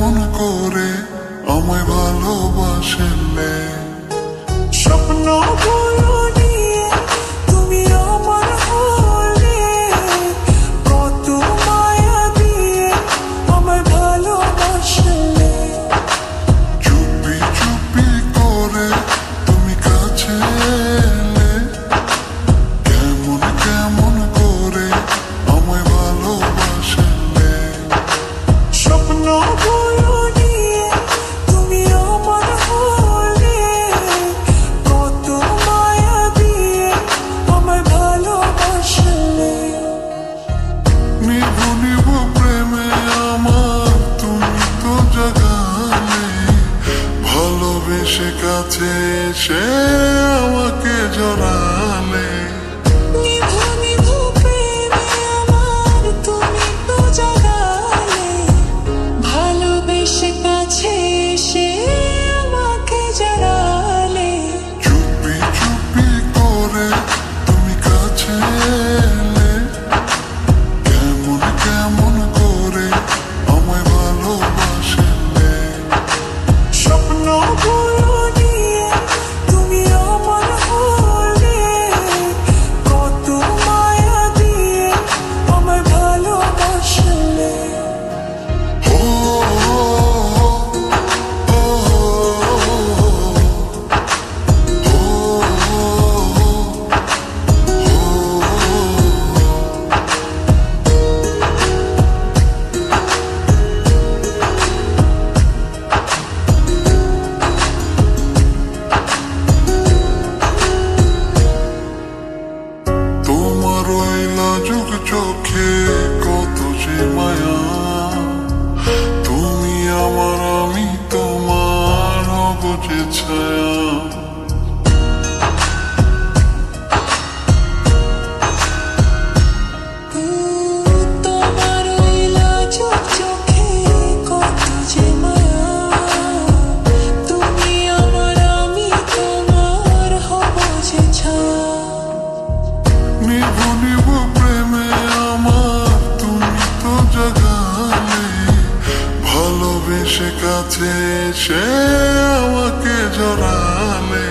কেমন করে আমায় ভালোবাসলে। স্বপ্নগুলো নিয়ে তুমি আমার হলে, কত মায়া দিয়ে আমায় ভালোবাসলে। চুপি চুপি করে তুমি কাছে এলে, কেমন কেমন করে আমায় ভালোবাসলে। স্বপ্নগুলো নিয়ে তুমি আমার হলে, কত মায়া দিয়ে আমায় ভালোবাসলে। নিভু নিভু প্রেমে আমার তুমি তো জাগালে, ভালোবেসে কাছে এসে আমাকে জড়ালে। নিভু নিভু প্রেমে আমার তুমি তো জাগালে, ভালোবেসে কাছে এসে আমাকে জড়ালে। চুপি চুপি করে তুমি কাছে এলে, কেমন কেমন করে আমায় ভালোবাসলে। স্বপ্নগুলো নিয়ে তুমি আমার হলে, কত মায়া দিয়ে আমায় ভালোবাসলে। ও ও, ও, তোমার ওই লাজুক চোখে কত যে মায়া, তুমি আমার আমি তোমার হব যে ছায়া। তোমার ওই লাজুক চোখে কত যে মায়া, তুমি আমার আমি তোমার হব যে ছায়া। নিভু নিভু প্রেমে আমার তুমি তো জাগালে, ভালোবেসে কাছে এসে আমাকে জড়ালে।